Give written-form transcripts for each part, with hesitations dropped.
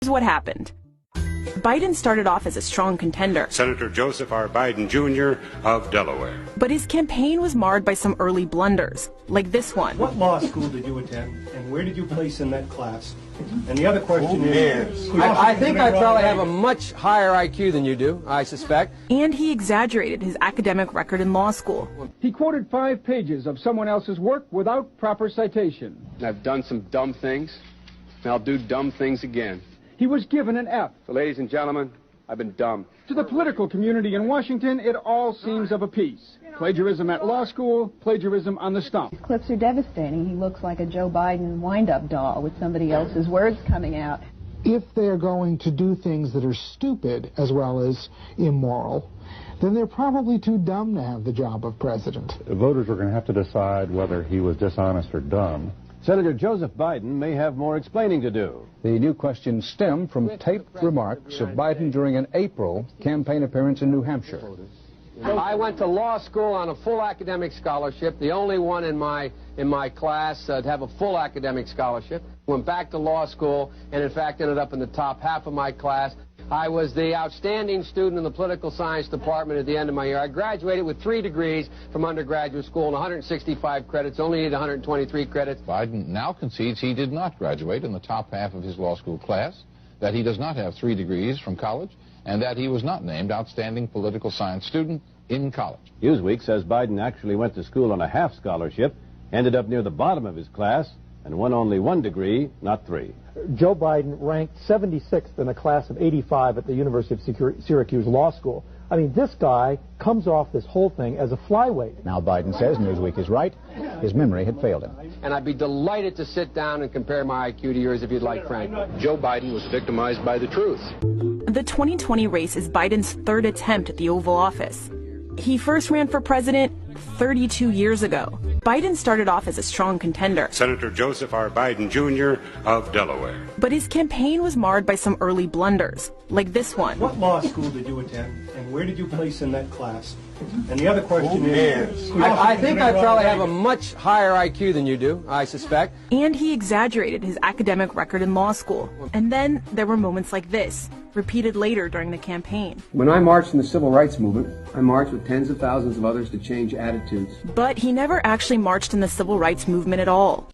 Here's what happened. Biden started off as a strong contender. Senator Joseph R. Biden, Jr. of Delaware. But his campaign was marred by some early blunders, like this one. What law school did you attend, and where did you place in that class? And the other question is... I think I probably have a much higher IQ than you do, I suspect. And he exaggerated his academic record in law school. He quoted 5 pages of someone else's work without proper citation. I've done some dumb things, and I'll do dumb things again. He was given an F. So, ladies and gentlemen, I've been dumb. To the political community in Washington, it all seems of a piece. Plagiarism at law school, plagiarism on the stump. These clips are devastating. He looks like a Joe Biden wind-up doll with somebody else's words coming out. If they're going to do things that are stupid as well as immoral, then they're probably too dumb to have the job of president. Voters are going to have to decide whether he was dishonest or dumb. Senator Joseph Biden may have more explaining to do. The new questions stem from taped remarks of Biden during an April campaign appearance in New Hampshire. I went to law school on a full academic scholarship, the only one in my class to have a full academic scholarship. Went back to law school and, in fact, ended up in the top half of my class. I was the outstanding student in the political science department at the end of my year. I graduated with 3 degrees from undergraduate school and 165 credits, only needed 123 credits. Biden now concedes he did not graduate in the top half of his law school class, that he does not have 3 degrees from college, and that he was not named outstanding political science student in college. Newsweek says Biden actually went to school on a half scholarship, ended up near the bottom of his class, and won only 1 degree, not 3. Joe Biden ranked 76th in a class of 85 at the University of Syracuse Law School. I mean, this guy comes off this whole thing as a flyweight. Now Biden says Newsweek is right. His memory had failed him. And I'd be delighted to sit down and compare my IQ to yours if you'd like, Frank. Joe Biden was victimized by the truth. The 2020 race is Biden's 3rd attempt at the Oval Office. He first ran for president 32 years ago. Biden started off as a strong contender. Senator Joseph R. Biden, Jr. of Delaware. But his campaign was marred by some early blunders, like this one. What law school did you attend, and where did you place in that class? And the other question is... I think I probably have a much higher IQ than you do, I suspect. And he exaggerated his academic record in law school. And then there were moments like this, repeated later during the campaign. When I marched in the civil rights movement, I marched with tens of thousands of others to change attitudes. But he never actually marched in the civil rights movement at all.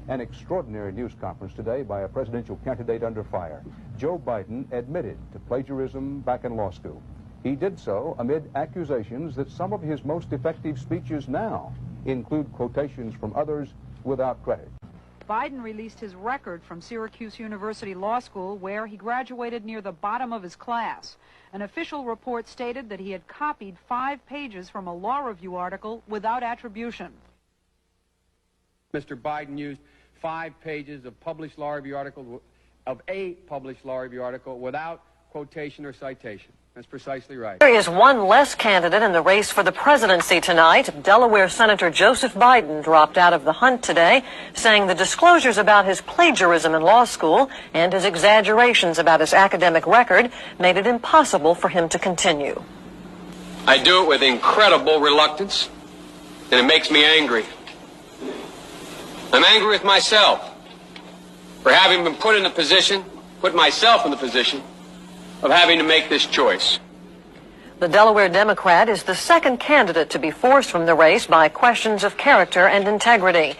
An extraordinary news conference today by a presidential candidate under fire. Joe Biden admitted to plagiarism back in law school. He did so amid accusations that some of his most effective speeches now include quotations from others without credit. Biden released his record from Syracuse University Law School, where he graduated near the bottom of his class. An official report stated that he had copied 5 pages from a law review article without attribution. Mr. Biden used 5 pages of published law review article, of a published law review article, without quotation or citation. That's precisely right. There is one less candidate in the race for the presidency tonight. Delaware Senator Joseph Biden dropped out of the hunt today, saying the disclosures about his plagiarism in law school and his exaggerations about his academic record made it impossible for him to continue. I do it with incredible reluctance, and it makes me angry. I'm angry with myself for having been put myself in the position of having to make this choice. The Delaware Democrat is the second candidate to be forced from the race by questions of character and integrity.